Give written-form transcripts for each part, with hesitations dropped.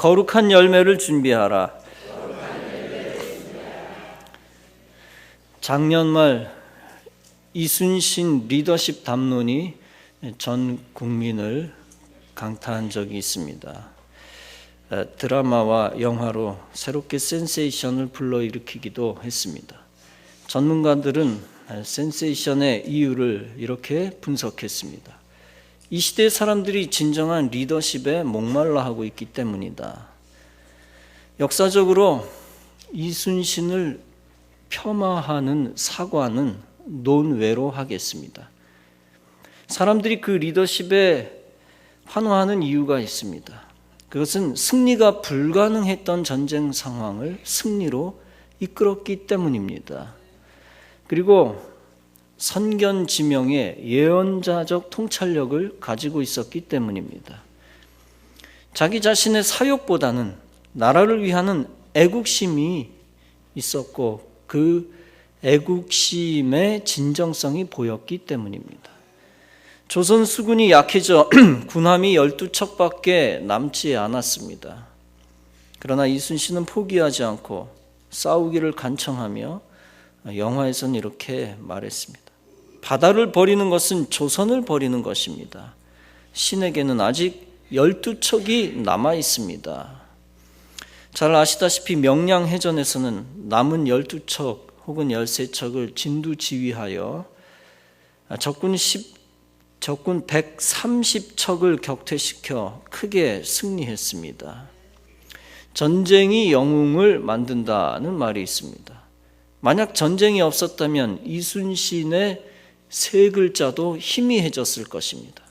거룩한 열매를 준비하라. 작년 말 이순신 리더십 담론이 전 국민을 강타한 적이 있습니다. 드라마와 영화로 새롭게 센세이션을 불러일으키기도 했습니다. 전문가들은 센세이션의 이유를 이렇게 분석했습니다. 이 시대의 사람들이 진정한 리더십에 목말라 하고 있기 때문이다. 역사적으로 이순신을 폄하하는 사과는 논외로 하겠습니다. 사람들이 그 리더십에 환호하는 이유가 있습니다. 그것은 승리가 불가능했던 전쟁 상황을 승리로 이끌었기 때문입니다. 그리고 선견지명의 예언자적 통찰력을 가지고 있었기 때문입니다. 자기 자신의 사욕보다는 나라를 위하는 애국심이 있었고 그 애국심의 진정성이 보였기 때문입니다. 조선 수군이 약해져 군함이 12척밖에 남지 않았습니다. 그러나 이순신은 포기하지 않고 싸우기를 간청하며 영화에서는 이렇게 말했습니다. 바다를 버리는 것은 조선을 버리는 것입니다. 신에게는 아직 12척이 남아 있습니다. 잘 아시다시피 명량해전에서는 남은 12척 혹은 13척을 진두지휘하여 적군 130척을 격퇴시켜 크게 승리했습니다. 전쟁이 영웅을 만든다는 말이 있습니다. 만약 전쟁이 없었다면 이순신의 세 글자도 희미해졌을 것입니다.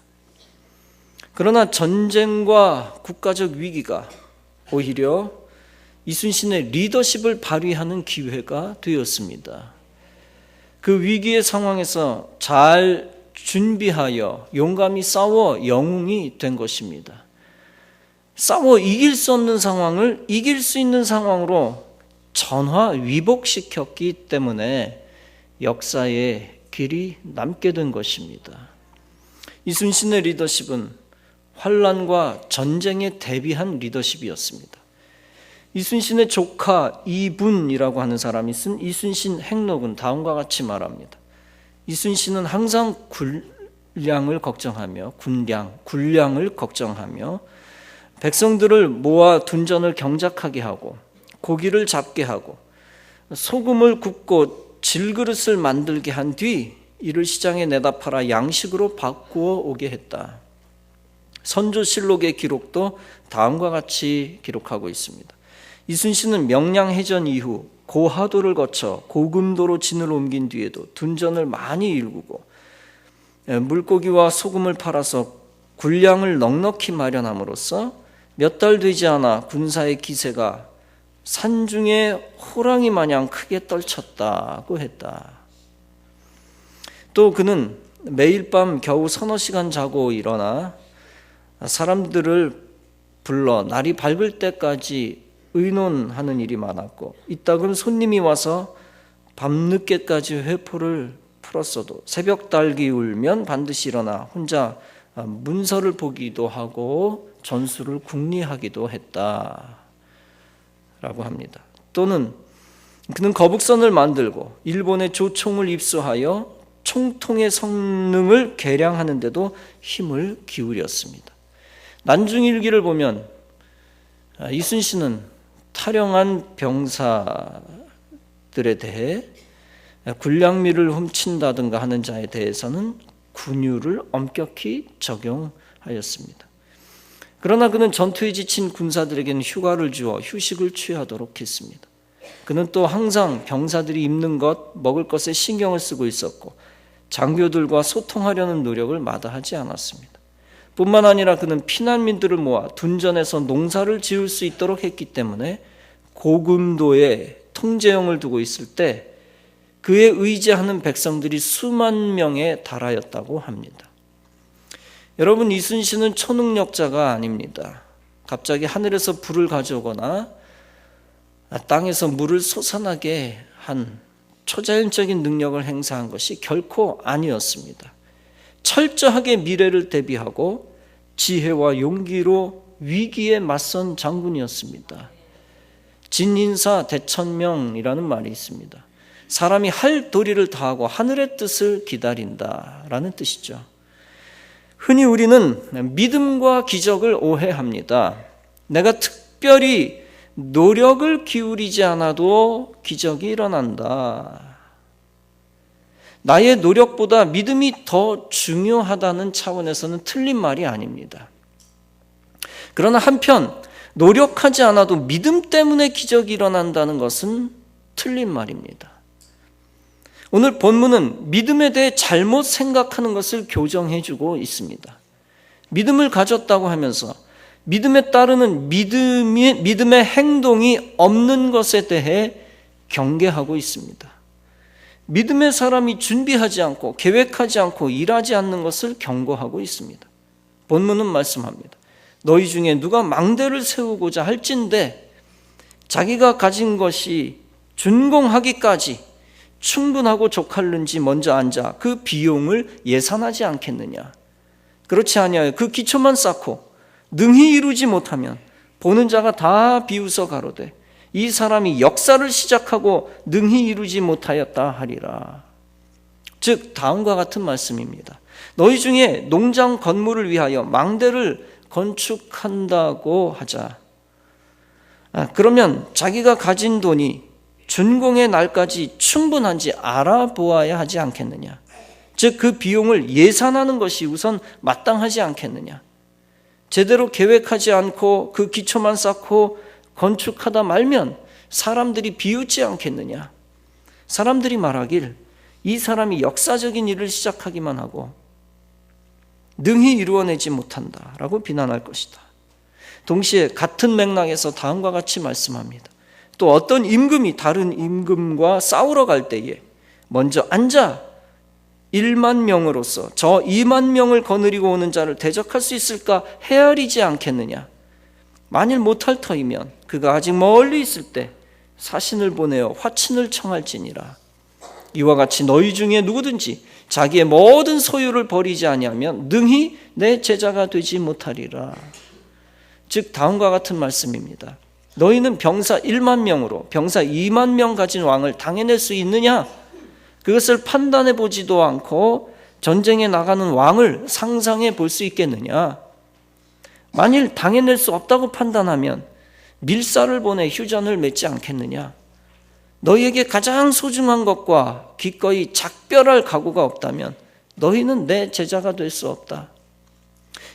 그러나 전쟁과 국가적 위기가 오히려 이순신의 리더십을 발휘하는 기회가 되었습니다. 그 위기의 상황에서 잘 준비하여 용감히 싸워 영웅이 된 것입니다. 싸워 이길 수 없는 상황을 이길 수 있는 상황으로 전화 위복시켰기 때문에 역사의 길이 남게 된 것입니다. 이순신의 리더십은 환란과 전쟁에 대비한 리더십이었습니다. 이순신의 조카 이분이라고 하는 사람이 쓴 이순신 행록은 다음과 같이 말합니다. 이순신은 항상 군량을 걱정하며 백성들을 모아 둔전을 경작하게 하고 고기를 잡게 하고 소금을 굽고 질그릇을 만들게 한 뒤 이를 시장에 내다 팔아 양식으로 바꾸어 오게 했다. 선조실록의 기록도 다음과 같이 기록하고 있습니다. 이순신은 명량해전 이후 고하도를 거쳐 고금도로 진을 옮긴 뒤에도 둔전을 많이 일구고 물고기와 소금을 팔아서 군량을 넉넉히 마련함으로써 몇 달 되지 않아 군사의 기세가 산중에 호랑이 마냥 크게 떨쳤다고 했다. 또 그는 매일 밤 겨우 서너 시간 자고 일어나 사람들을 불러 날이 밝을 때까지 의논하는 일이 많았고 이따금 손님이 와서 밤늦게까지 회포를 풀었어도 새벽 달기 울면 반드시 일어나 혼자 문서를 보기도 하고 전술을 궁리하기도 했다라고 합니다. 또는 그는 거북선을 만들고 일본의 조총을 입수하여 총통의 성능을 계량하는 데도 힘을 기울였습니다. 난중일기를 보면 이순신은 탈영한 병사들에 대해 군량미를 훔친다든가 하는 자에 대해서는 군유를 엄격히 적용하였습니다. 그러나 그는 전투에 지친 군사들에게는 휴가를 주어 휴식을 취하도록 했습니다. 그는 또 항상 병사들이 입는 것, 먹을 것에 신경을 쓰고 있었고 장교들과 소통하려는 노력을 마다하지 않았습니다. 뿐만 아니라 그는 피난민들을 모아 둔전에서 농사를 지을 수 있도록 했기 때문에 고금도에 통제형을 두고 있을 때 그에 의지하는 백성들이 수만 명에 달하였다고 합니다. 여러분, 이순신은 초능력자가 아닙니다. 갑자기 하늘에서 불을 가져오거나 땅에서 물을 솟아나게 한 초자연적인 능력을 행사한 것이 결코 아니었습니다. 철저하게 미래를 대비하고 지혜와 용기로 위기에 맞선 장군이었습니다. 진인사 대천명이라는 말이 있습니다. 사람이 할 도리를 다하고 하늘의 뜻을 기다린다라는 뜻이죠. 흔히 우리는 믿음과 기적을 오해합니다. 내가 특별히 노력을 기울이지 않아도 기적이 일어난다. 나의 노력보다 믿음이 더 중요하다는 차원에서는 틀린 말이 아닙니다. 그러나 한편 노력하지 않아도 믿음 때문에 기적이 일어난다는 것은 틀린 말입니다. 오늘 본문은 믿음에 대해 잘못 생각하는 것을 교정해주고 있습니다. 믿음을 가졌다고 하면서 믿음에 따르는 믿음의 행동이 없는 것에 대해 경계하고 있습니다. 믿음의 사람이 준비하지 않고 계획하지 않고 일하지 않는 것을 경고하고 있습니다. 본문은 말씀합니다. 너희 중에 누가 망대를 세우고자 할진대 자기가 가진 것이 준공하기까지 충분하고 족할는지 먼저 앉아 그 비용을 예산하지 않겠느냐. 그렇지 아니하여 그 기초만 쌓고 능히 이루지 못하면 보는 자가 다 비웃어 가로되 이 사람이 역사를 시작하고 능히 이루지 못하였다 하리라. 즉 다음과 같은 말씀입니다. 너희 중에 농장 건물을 위하여 망대를 건축한다고 하자. 그러면 자기가 가진 돈이 준공의 날까지 충분한지 알아보아야 하지 않겠느냐. 즉 그 비용을 예산하는 것이 우선 마땅하지 않겠느냐. 제대로 계획하지 않고 그 기초만 쌓고 건축하다 말면 사람들이 비웃지 않겠느냐. 사람들이 말하길 이 사람이 역사적인 일을 시작하기만 하고 능히 이루어내지 못한다라고 비난할 것이다. 동시에 같은 맥락에서 다음과 같이 말씀합니다. 또 어떤 임금이 다른 임금과 싸우러 갈 때에 먼저 앉아 1만 명으로서 저 2만 명을 거느리고 오는 자를 대적할 수 있을까 헤아리지 않겠느냐. 만일 못할 터이면 그가 아직 멀리 있을 때 사신을 보내어 화친을 청할지니라. 이와 같이 너희 중에 누구든지 자기의 모든 소유를 버리지 아니하면 능히 내 제자가 되지 못하리라. 즉 다음과 같은 말씀입니다. 너희는 병사 1만 명으로 병사 2만 명 가진 왕을 당해낼 수 있느냐? 그것을 판단해 보지도 않고 전쟁에 나가는 왕을 상상해 볼 수 있겠느냐? 만일 당해낼 수 없다고 판단하면 밀사를 보내 휴전을 맺지 않겠느냐? 너희에게 가장 소중한 것과 기꺼이 작별할 각오가 없다면 너희는 내 제자가 될 수 없다.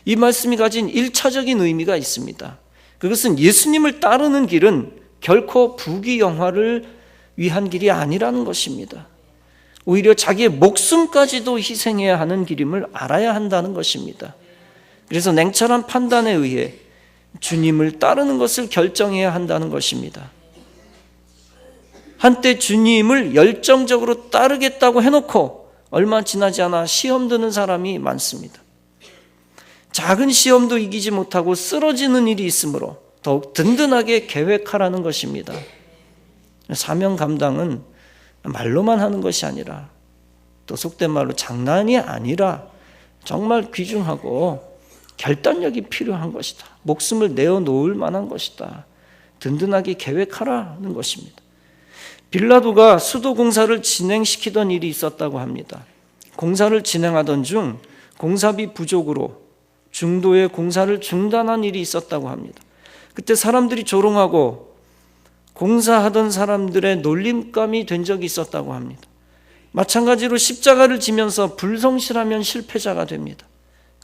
이 말씀이 가진 1차적인 의미가 있습니다. 그것은 예수님을 따르는 길은 결코 부귀영화를 위한 길이 아니라는 것입니다. 오히려 자기의 목숨까지도 희생해야 하는 길임을 알아야 한다는 것입니다. 그래서 냉철한 판단에 의해 주님을 따르는 것을 결정해야 한다는 것입니다. 한때 주님을 열정적으로 따르겠다고 해놓고 얼마 지나지 않아 시험 드는 사람이 많습니다. 작은 시험도 이기지 못하고 쓰러지는 일이 있으므로 더욱 든든하게 계획하라는 것입니다. 사명 감당은 말로만 하는 것이 아니라 또 속된 말로 장난이 아니라 정말 귀중하고 결단력이 필요한 것이다. 목숨을 내어놓을 만한 것이다. 든든하게 계획하라는 것입니다. 빌라도가 수도 공사를 진행시키던 일이 있었다고 합니다. 공사를 진행하던 중 공사비 부족으로 중도에 공사를 중단한 일이 있었다고 합니다. 그때 사람들이 조롱하고 공사하던 사람들의 놀림감이 된 적이 있었다고 합니다. 마찬가지로 십자가를 지면서 불성실하면 실패자가 됩니다.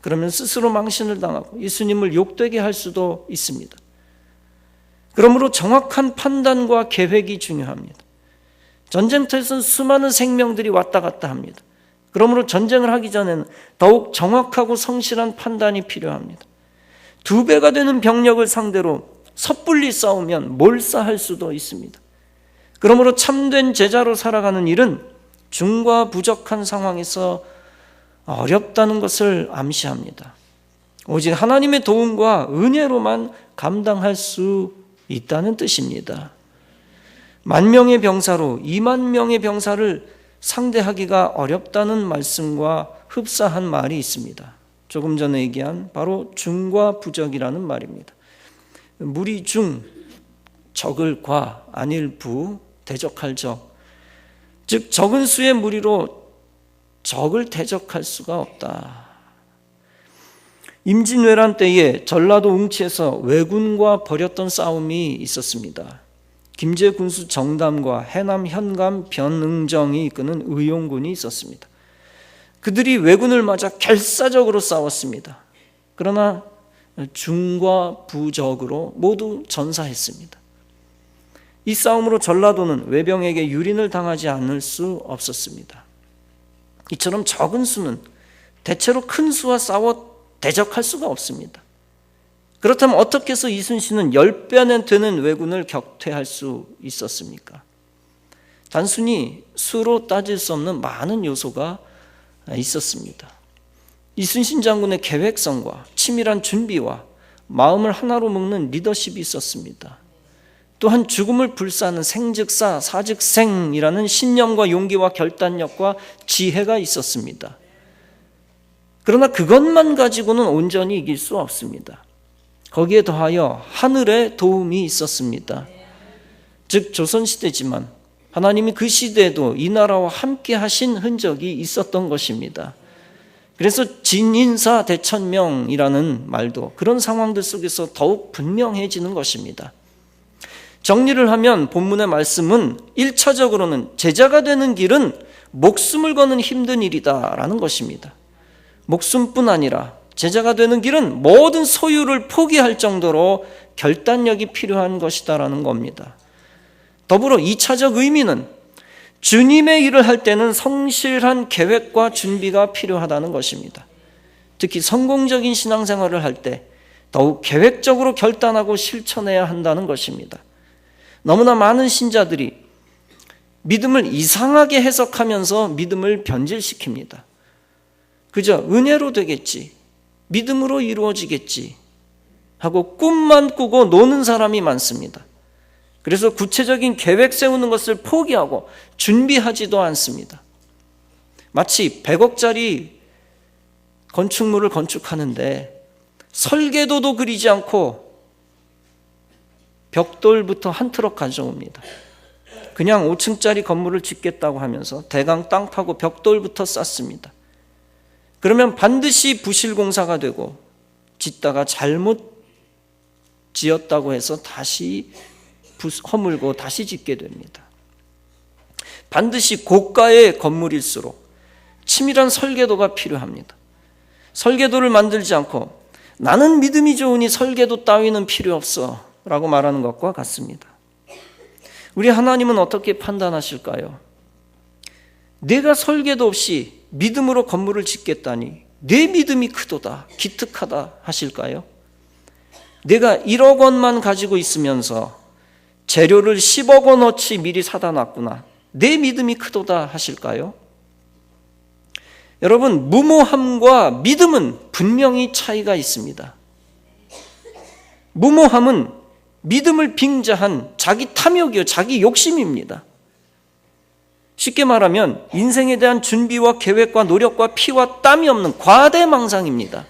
그러면 스스로 망신을 당하고 예수님을 욕되게 할 수도 있습니다. 그러므로 정확한 판단과 계획이 중요합니다. 전쟁터에서는 수많은 생명들이 왔다 갔다 합니다. 그러므로 전쟁을 하기 전에는 더욱 정확하고 성실한 판단이 필요합니다. 2배가 되는 병력을 상대로 섣불리 싸우면 몰사할 수도 있습니다. 그러므로 참된 제자로 살아가는 일은 중과 부족한 상황에서 어렵다는 것을 암시합니다. 오직 하나님의 도움과 은혜로만 감당할 수 있다는 뜻입니다. 10,000명의 병사로 20,000명의 병사를 상대하기가 어렵다는 말씀과 흡사한 말이 있습니다. 조금 전에 얘기한 바로 중과 부적이라는 말입니다. 무리 중, 적을 과, 아닐 부, 대적할 적. 즉 적은 수의 무리로 적을 대적할 수가 없다. 임진왜란 때에 전라도 웅치에서 왜군과 벌였던 싸움이 있었습니다. 김제 군수 정담과 해남 현감 변응정이 이끄는 의용군이 있었습니다. 그들이 왜군을 맞아 결사적으로 싸웠습니다. 그러나 중과 부적으로 모두 전사했습니다. 이 싸움으로 전라도는 왜병에게 유린을 당하지 않을 수 없었습니다. 이처럼 적은 수는 대체로 큰 수와 싸워 대적할 수가 없습니다. 그렇다면 어떻게 해서 이순신은 10배나 되는 왜군을 격퇴할 수 있었습니까? 단순히 수로 따질 수 없는 많은 요소가 있었습니다. 이순신 장군의 계획성과 치밀한 준비와 마음을 하나로 묶는 리더십이 있었습니다. 또한 죽음을 불사하는 생즉사 사즉생이라는 신념과 용기와 결단력과 지혜가 있었습니다. 그러나 그것만 가지고는 온전히 이길 수 없습니다. 거기에 더하여 하늘의 도움이 있었습니다. 즉 조선시대지만 하나님이 그 시대에도 이 나라와 함께 하신 흔적이 있었던 것입니다. 그래서 진인사 대천명이라는 말도 그런 상황들 속에서 더욱 분명해지는 것입니다. 정리를 하면 본문의 말씀은 1차적으로는 제자가 되는 길은 목숨을 거는 힘든 일이다라는 것입니다. 목숨뿐 아니라 제자가 되는 길은 모든 소유를 포기할 정도로 결단력이 필요한 것이다라는 겁니다. 더불어 2차적 의미는 주님의 일을 할 때는 성실한 계획과 준비가 필요하다는 것입니다. 특히 성공적인 신앙생활을 할 때 더욱 계획적으로 결단하고 실천해야 한다는 것입니다. 너무나 많은 신자들이 믿음을 이상하게 해석하면서 믿음을 변질시킵니다. 그저 은혜로 되겠지, 믿음으로 이루어지겠지 하고 꿈만 꾸고 노는 사람이 많습니다. 그래서 구체적인 계획 세우는 것을 포기하고 준비하지도 않습니다. 마치 100억짜리 건축물을 건축하는데 설계도도 그리지 않고 벽돌부터 한 트럭 가져옵니다. 그냥 5층짜리 건물을 짓겠다고 하면서 대강 땅 파고 벽돌부터 쌓습니다. 그러면 반드시 부실공사가 되고 짓다가 잘못 지었다고 해서 다시 허물고 다시 짓게 됩니다. 반드시 고가의 건물일수록 치밀한 설계도가 필요합니다. 설계도를 만들지 않고 나는 믿음이 좋으니 설계도 따위는 필요 없어 라고 말하는 것과 같습니다. 우리 하나님은 어떻게 판단하실까요? 내가 설계도 없이 믿음으로 건물을 짓겠다니 내 믿음이 크도다, 기특하다 하실까요? 내가 1억 원만 가지고 있으면서 재료를 10억 원어치 미리 사다 놨구나, 내 믿음이 크도다 하실까요? 여러분, 무모함과 믿음은 분명히 차이가 있습니다. 무모함은 믿음을 빙자한 자기 탐욕이요, 자기 욕심입니다. 쉽게 말하면 인생에 대한 준비와 계획과 노력과 피와 땀이 없는 과대망상입니다.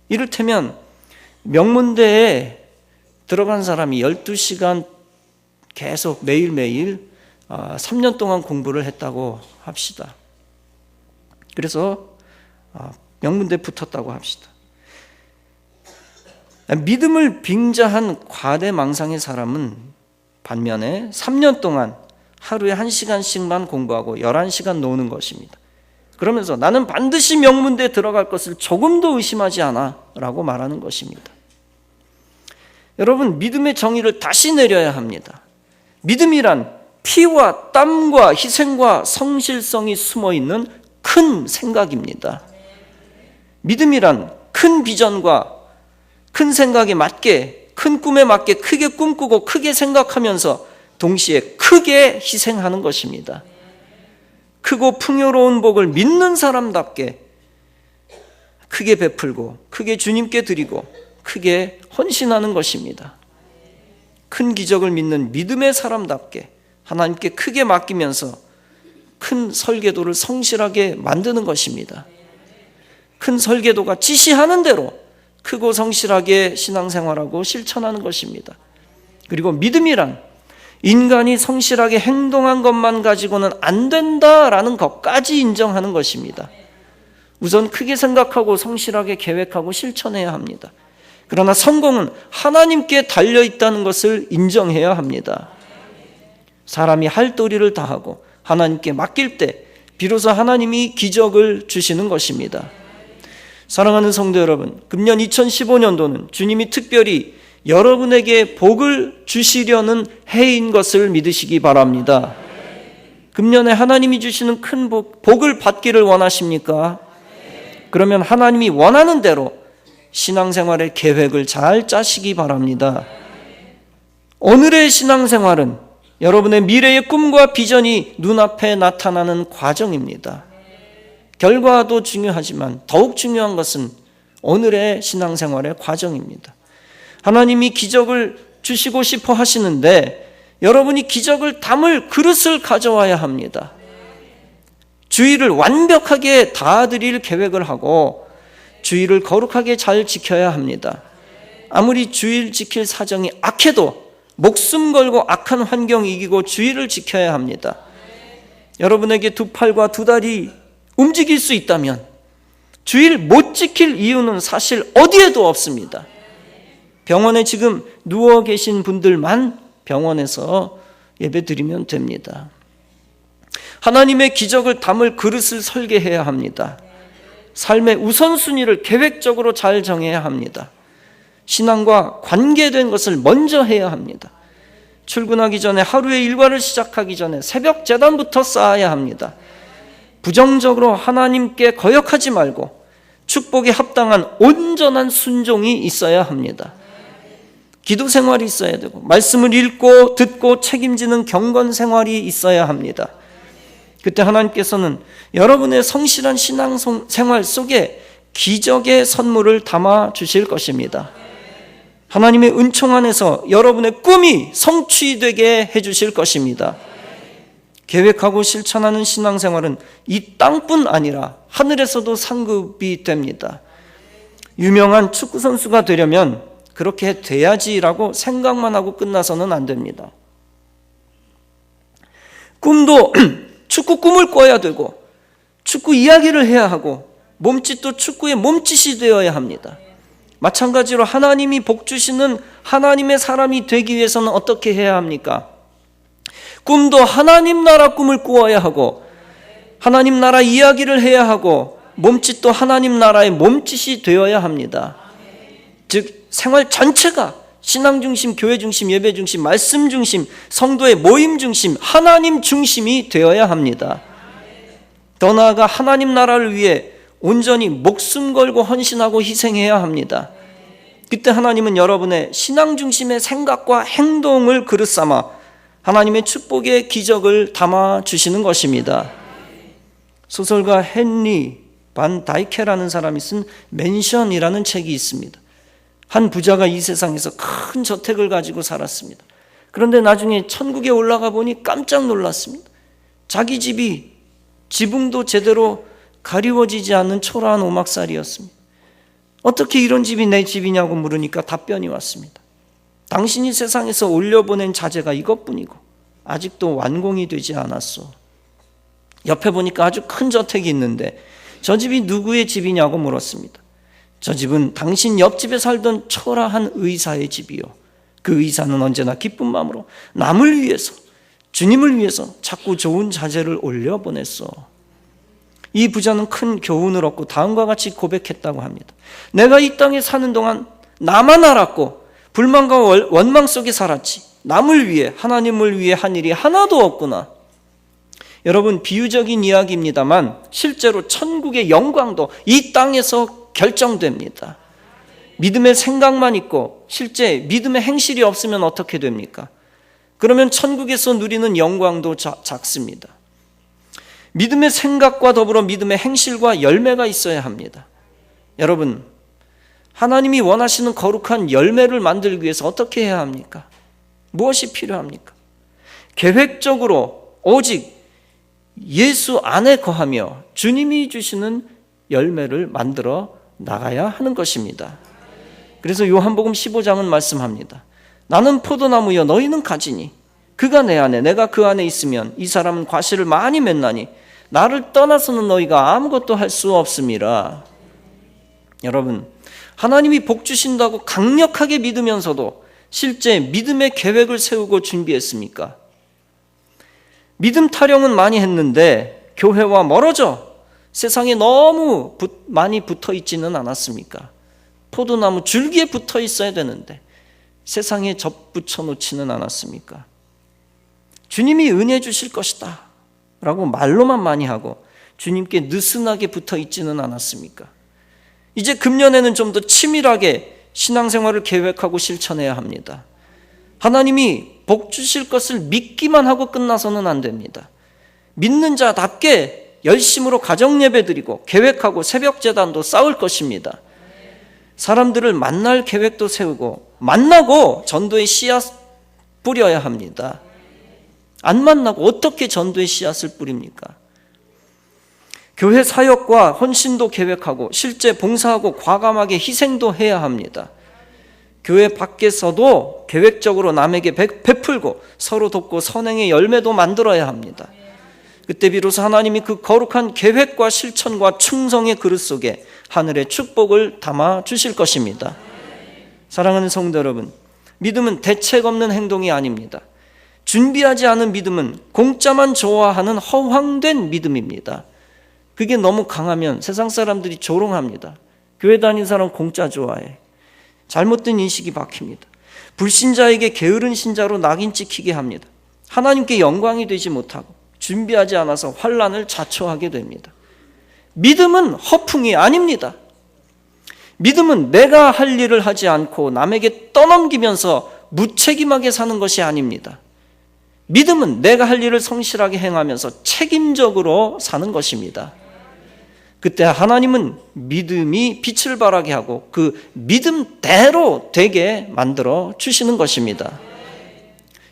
이를테면 명문대에 들어간 사람이 12시간 계속 매일매일 3년 동안 공부를 했다고 합시다. 그래서 명문대에 붙었다고 합시다. 믿음을 빙자한 과대망상의 사람은 반면에 3년 동안 하루에 1시간씩만 공부하고 11시간 노는 것입니다. 그러면서 나는 반드시 명문대에 들어갈 것을 조금도 의심하지 않아 라고 말하는 것입니다. 여러분, 믿음의 정의를 다시 내려야 합니다. 믿음이란 피와 땀과 희생과 성실성이 숨어있는 큰 생각입니다. 믿음이란 큰 비전과 큰 생각에 맞게, 큰 꿈에 맞게 크게 꿈꾸고 크게 생각하면서 동시에 크게 희생하는 것입니다. 크고 풍요로운 복을 믿는 사람답게 크게 베풀고 크게 주님께 드리고 크게 헌신하는 것입니다. 큰 기적을 믿는 믿음의 사람답게 하나님께 크게 맡기면서 큰 설계도를 성실하게 만드는 것입니다. 큰 설계도가 지시하는 대로 크고 성실하게 신앙생활하고 실천하는 것입니다. 그리고 믿음이란 인간이 성실하게 행동한 것만 가지고는 안 된다라는 것까지 인정하는 것입니다. 우선 크게 생각하고 성실하게 계획하고 실천해야 합니다. 그러나 성공은 하나님께 달려있다는 것을 인정해야 합니다. 사람이 할 도리를 다하고 하나님께 맡길 때 비로소 하나님이 기적을 주시는 것입니다. 사랑하는 성도 여러분, 금년 2015년도는 주님이 특별히 여러분에게 복을 주시려는 해인 것을 믿으시기 바랍니다. 금년에 하나님이 주시는 큰 복을 받기를 원하십니까? 그러면 하나님이 원하는 대로 신앙생활의 계획을 잘 짜시기 바랍니다. 오늘의 신앙생활은 여러분의 미래의 꿈과 비전이 눈앞에 나타나는 과정입니다. 결과도 중요하지만 더욱 중요한 것은 오늘의 신앙생활의 과정입니다. 하나님이 기적을 주시고 싶어 하시는데 여러분이 기적을 담을 그릇을 가져와야 합니다. 주일을 완벽하게 다 드릴 계획을 하고 주일을 거룩하게 잘 지켜야 합니다. 아무리 주일 지킬 사정이 악해도 목숨 걸고 악한 환경 이기고 주일을 지켜야 합니다. 여러분에게 두 팔과 두 다리 움직일 수 있다면 주일 못 지킬 이유는 사실 어디에도 없습니다. 병원에 지금 누워 계신 분들만 병원에서 예배 드리면 됩니다. 하나님의 기적을 담을 그릇을 설계해야 합니다. 삶의 우선순위를 계획적으로 잘 정해야 합니다. 신앙과 관계된 것을 먼저 해야 합니다. 출근하기 전에 하루의 일과를 시작하기 전에 새벽 제단부터 쌓아야 합니다. 부정적으로 하나님께 거역하지 말고 축복에 합당한 온전한 순종이 있어야 합니다. 기도 생활이 있어야 되고 말씀을 읽고 듣고 책임지는 경건 생활이 있어야 합니다. 그때 하나님께서는 여러분의 성실한 신앙생활 속에 기적의 선물을 담아 주실 것입니다. 하나님의 은총 안에서 여러분의 꿈이 성취되게 해주실 것입니다. 계획하고 실천하는 신앙생활은 이 땅뿐 아니라 하늘에서도 상급이 됩니다. 유명한 축구선수가 되려면 그렇게 돼야지라고 생각만 하고 끝나서는 안 됩니다. 꿈도 축구 꿈을 꿔야 되고 축구 이야기를 해야 하고 몸짓도 축구의 몸짓이 되어야 합니다. 마찬가지로 하나님이 복 주시는 하나님의 사람이 되기 위해서는 어떻게 해야 합니까? 꿈도 하나님 나라 꿈을 꾸어야 하고 하나님 나라 이야기를 해야 하고 몸짓도 하나님 나라의 몸짓이 되어야 합니다. 즉 생활 전체가 신앙 중심, 교회 중심, 예배 중심, 말씀 중심, 성도의 모임 중심, 하나님 중심이 되어야 합니다. 더 나아가 하나님 나라를 위해 온전히 목숨 걸고 헌신하고 희생해야 합니다. 그때 하나님은 여러분의 신앙 중심의 생각과 행동을 그릇 삼아 하나님의 축복의 기적을 담아 주시는 것입니다. 소설가 헨리 반 다이케라는 사람이 쓴 맨션이라는 책이 있습니다. 한 부자가 이 세상에서 큰 저택을 가지고 살았습니다. 그런데 나중에 천국에 올라가 보니 깜짝 놀랐습니다. 자기 집이 지붕도 제대로 가리워지지 않는 초라한 오막살이었습니다. 어떻게 이런 집이 내 집이냐고 물으니까 답변이 왔습니다. 당신이 세상에서 올려보낸 자재가 이것뿐이고 아직도 완공이 되지 않았어. 옆에 보니까 아주 큰 저택이 있는데 저 집이 누구의 집이냐고 물었습니다. 저 집은 당신 옆집에 살던 초라한 의사의 집이요. 그 의사는 언제나 기쁜 마음으로 남을 위해서, 주님을 위해서 자꾸 좋은 자재를 올려보냈어. 이 부자는 큰 교훈을 얻고 다음과 같이 고백했다고 합니다. 내가 이 땅에 사는 동안 나만 알았고 불만과 원망 속에 살았지. 남을 위해, 하나님을 위해 한 일이 하나도 없구나. 여러분, 비유적인 이야기입니다만 실제로 천국의 영광도 이 땅에서 결정됩니다. 믿음의 생각만 있고 실제 믿음의 행실이 없으면 어떻게 됩니까? 그러면 천국에서 누리는 영광도 작습니다. 믿음의 생각과 더불어 믿음의 행실과 열매가 있어야 합니다. 여러분, 하나님이 원하시는 거룩한 열매를 만들기 위해서 어떻게 해야 합니까? 무엇이 필요합니까? 계획적으로 오직 예수 안에 거하며 주님이 주시는 열매를 만들어 나가야 하는 것입니다. 그래서 요한복음 15장은 말씀합니다. 나는 포도나무여 너희는 가지니 그가 내 안에 내가 그 안에 있으면 이 사람은 과실을 많이 맺나니 나를 떠나서는 너희가 아무것도 할 수 없음이라. 여러분, 하나님이 복 주신다고 강력하게 믿으면서도 실제 믿음의 계획을 세우고 준비했습니까? 믿음 타령은 많이 했는데 교회와 멀어져 세상에 너무 많이 붙어 있지는 않았습니까? 포도나무 줄기에 붙어 있어야 되는데 세상에 접붙여 놓지는 않았습니까? 주님이 은혜 주실 것이다 라고 말로만 많이 하고 주님께 느슨하게 붙어 있지는 않았습니까? 이제 금년에는 좀 더 치밀하게 신앙생활을 계획하고 실천해야 합니다. 하나님이 복 주실 것을 믿기만 하고 끝나서는 안 됩니다. 믿는 자답게 열심으로 가정예배 드리고 계획하고 새벽제단도 쌓을 것입니다. 사람들을 만날 계획도 세우고 만나고 전도의 씨앗 뿌려야 합니다. 안 만나고 어떻게 전도의 씨앗을 뿌립니까? 교회 사역과 헌신도 계획하고 실제 봉사하고 과감하게 희생도 해야 합니다. 교회 밖에서도 계획적으로 남에게 베풀고 서로 돕고 선행의 열매도 만들어야 합니다. 그때 비로소 하나님이 그 거룩한 계획과 실천과 충성의 그릇 속에 하늘의 축복을 담아 주실 것입니다. 사랑하는 성도 여러분, 믿음은 대책 없는 행동이 아닙니다. 준비하지 않은 믿음은 공짜만 좋아하는 허황된 믿음입니다. 그게 너무 강하면 세상 사람들이 조롱합니다. 교회 다니는 사람 공짜 좋아해. 잘못된 인식이 박힙니다. 불신자에게 게으른 신자로 낙인 찍히게 합니다. 하나님께 영광이 되지 못하고 준비하지 않아서 환난을 자초하게 됩니다. 믿음은 허풍이 아닙니다. 믿음은 내가 할 일을 하지 않고 남에게 떠넘기면서 무책임하게 사는 것이 아닙니다. 믿음은 내가 할 일을 성실하게 행하면서 책임적으로 사는 것입니다. 그때 하나님은 믿음이 빛을 발하게 하고 그 믿음대로 되게 만들어 주시는 것입니다.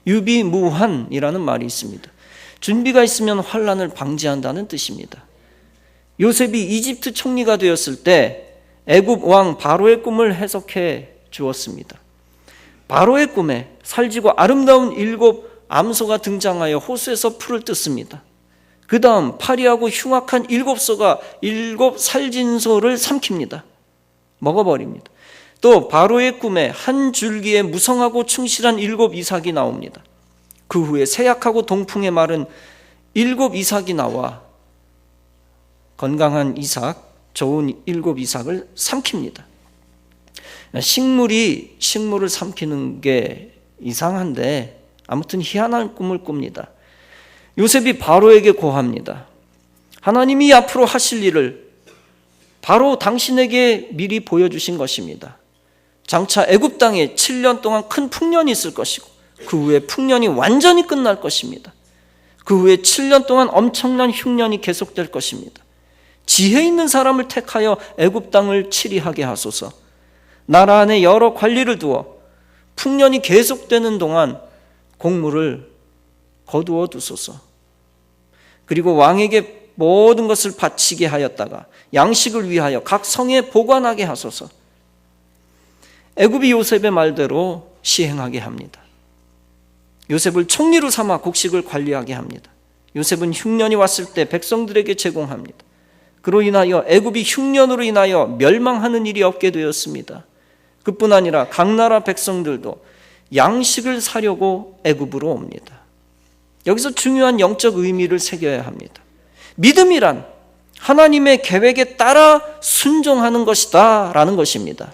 유비무환이라는 말이 있습니다. 준비가 있으면 환난을 방지한다는 뜻입니다. 요셉이 이집트 총리가 되었을 때 애굽 왕 바로의 꿈을 해석해 주었습니다. 바로의 꿈에 살지고 아름다운 7 암소가 등장하여 호수에서 풀을 뜯습니다. 그 다음 파리하고 흉악한 7소가 7 살진소를 삼킵니다. 먹어버립니다. 또 바로의 꿈에 한 줄기에 무성하고 충실한 7 이삭이 나옵니다. 그 후에 세약하고 동풍에 마른 7 이삭이 나와 건강한 이삭, 좋은 7 이삭을 삼킵니다. 식물을 삼키는 게 이상한데 아무튼 희한한 꿈을 꿉니다. 요셉이 바로에게 고합니다. 하나님이 앞으로 하실 일을 바로 당신에게 미리 보여주신 것입니다. 장차 애굽 땅에 7년 동안 큰 풍년이 있을 것이고 그 후에 풍년이 완전히 끝날 것입니다. 그 후에 7년 동안 엄청난 흉년이 계속될 것입니다. 지혜 있는 사람을 택하여 애굽 땅을 치리하게 하소서. 나라 안에 여러 관리를 두어 풍년이 계속되는 동안 곡물을 거두어 두소서. 그리고 왕에게 모든 것을 바치게 하였다가 양식을 위하여 각 성에 보관하게 하소서. 애굽이 요셉의 말대로 시행하게 합니다. 요셉을 총리로 삼아 곡식을 관리하게 합니다. 요셉은 흉년이 왔을 때 백성들에게 제공합니다. 그로 인하여 애굽이 흉년으로 인하여 멸망하는 일이 없게 되었습니다. 그뿐 아니라 각 나라 백성들도 양식을 사려고 애굽으로 옵니다. 여기서 중요한 영적 의미를 새겨야 합니다. 믿음이란 하나님의 계획에 따라 순종하는 것이다 라는 것입니다.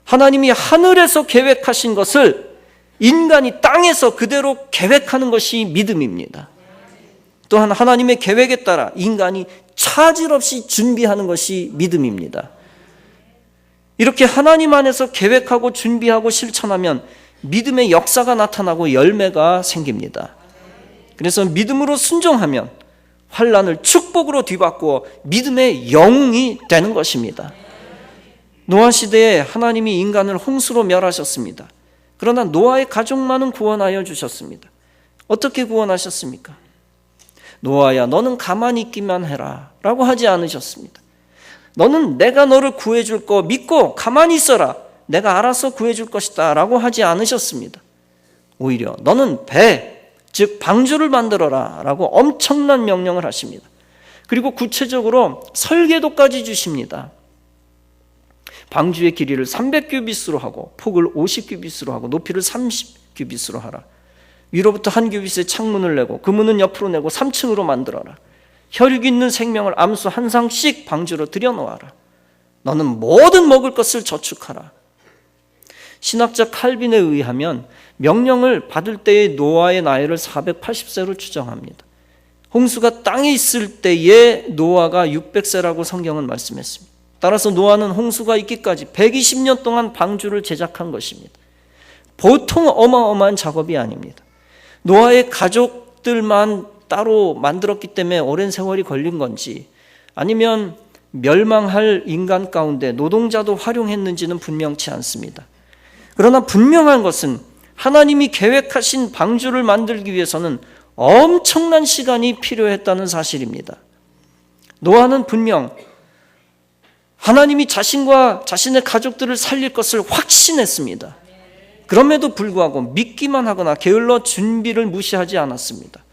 하나님이 하늘에서 계획하신 것을 인간이 땅에서 그대로 계획하는 것이 믿음입니다. 또한 하나님의 계획에 따라 인간이 차질 없이 준비하는 것이 믿음입니다. 이렇게 하나님 안에서 계획하고 준비하고 실천하면 믿음의 역사가 나타나고 열매가 생깁니다. 그래서 믿음으로 순종하면 환난을 축복으로 뒤바꾸어 믿음의 영웅이 되는 것입니다. 노아 시대에 하나님이 인간을 홍수로 멸하셨습니다. 그러나 노아의 가족만은 구원하여 주셨습니다. 어떻게 구원하셨습니까? 노아야 너는 가만히 있기만 해라 라고 하지 않으셨습니다. 너는 내가 너를 구해줄 거 믿고 가만히 있어라. 내가 알아서 구해줄 것이다 라고 하지 않으셨습니다. 오히려 너는 배, 즉 방주를 만들어라 라고 엄청난 명령을 하십니다. 그리고 구체적으로 설계도까지 주십니다. 방주의 길이를 300규빗으로 하고 폭을 50규빗으로 하고 높이를 30규빗으로 하라. 위로부터 한 규빗의 창문을 내고 그 문은 옆으로 내고 3층으로 만들어라. 혈육 있는 생명을 암수 한 상씩 방주로 들여놓아라. 너는 모든 먹을 것을 저축하라. 신학자 칼빈에 의하면 명령을 받을 때의 노아의 나이를 480세로 추정합니다. 홍수가 땅에 있을 때의 노아가 600세라고 성경은 말씀했습니다. 따라서 노아는 홍수가 있기까지 120년 동안 방주를 제작한 것입니다. 보통 어마어마한 작업이 아닙니다. 노아의 가족들만 따로 만들었기 때문에 오랜 세월이 걸린 건지 아니면 멸망할 인간 가운데 노동자도 활용했는지는 분명치 않습니다. 그러나 분명한 것은 하나님이 계획하신 방주를 만들기 위해서는 엄청난 시간이 필요했다는 사실입니다. 노아는 분명 하나님이 자신과 자신의 가족들을 살릴 것을 확신했습니다. 그럼에도 불구하고 믿기만 하거나 게을러 준비를 무시하지 않았습니다.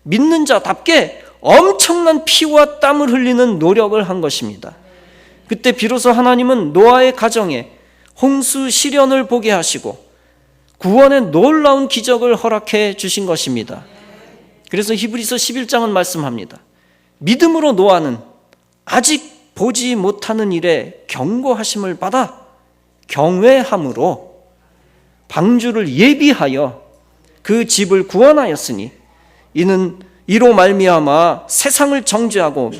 믿는 자답게 엄청난 피와 땀을 흘리는 노력을 한 것입니다. 그때 비로소 하나님은 노아의 가정에 홍수 시련을 보게 하시고 구원의 놀라운 기적을 허락해 주신 것입니다. 그래서 히브리서 11장은 말씀합니다. 믿음으로 노아는 아직 보지 못하는 일에 경고하심을 받아 경외함으로 방주를 예비하여 그 집을 구원하였으니 이는 이로 말미암아 세상을 정죄하고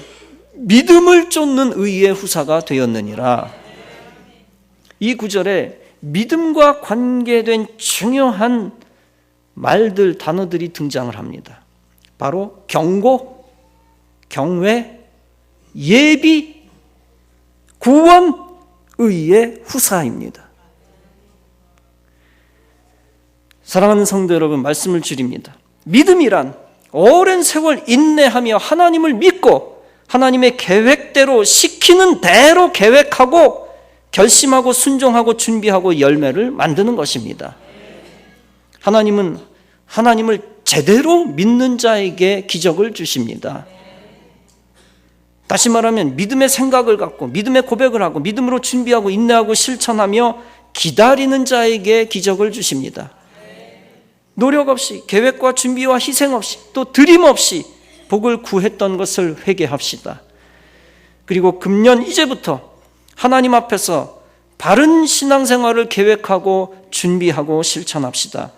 믿음을 쫓는 의의 후사가 되었느니라. 이 구절에 믿음과 관계된 중요한 말들, 단어들이 등장을 합니다. 바로 경고, 경외, 예비, 구원, 의의 후사입니다. 사랑하는 성도 여러분, 말씀을 드립니다. 믿음이란 오랜 세월 인내하며 하나님을 믿고 하나님의 계획대로 시키는 대로 계획하고 결심하고 순종하고 준비하고 열매를 만드는 것입니다. 하나님은 하나님을 제대로 믿는 자에게 기적을 주십니다. 다시 말하면 믿음의 생각을 갖고 믿음의 고백을 하고 믿음으로 준비하고 인내하고 실천하며 기다리는 자에게 기적을 주십니다. 노력 없이 계획과 준비와 희생 없이 또 드림 없이 복을 구했던 것을 회개합시다. 그리고 금년 이제부터 하나님 앞에서 바른 신앙생활을 계획하고 준비하고 실천합시다.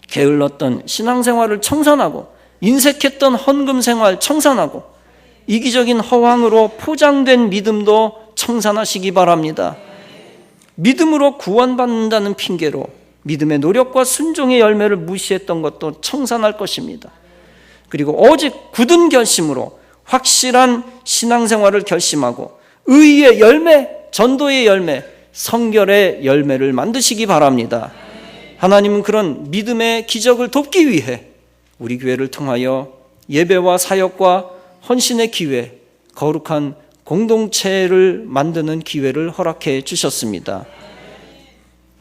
게을렀던 신앙생활을 청산하고 인색했던 헌금생활 청산하고 이기적인 허황으로 포장된 믿음도 청산하시기 바랍니다. 믿음으로 구원받는다는 핑계로 믿음의 노력과 순종의 열매를 무시했던 것도 청산할 것입니다. 그리고 오직 굳은 결심으로 확실한 신앙생활을 결심하고 의의 열매, 전도의 열매, 성결의 열매를 만드시기 바랍니다. 하나님은 그런 믿음의 기적을 돕기 위해 우리 교회를 통하여 예배와 사역과 헌신의 기회, 거룩한 공동체를 만드는 기회를 허락해 주셨습니다.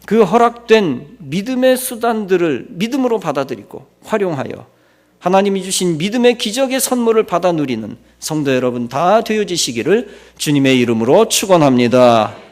그 허락된 믿음의 수단들을 믿음으로 받아들이고 활용하여 하나님이 주신 믿음의 기적의 선물을 받아 누리는 성도 여러분 다 되어지시기를 주님의 이름으로 축원합니다.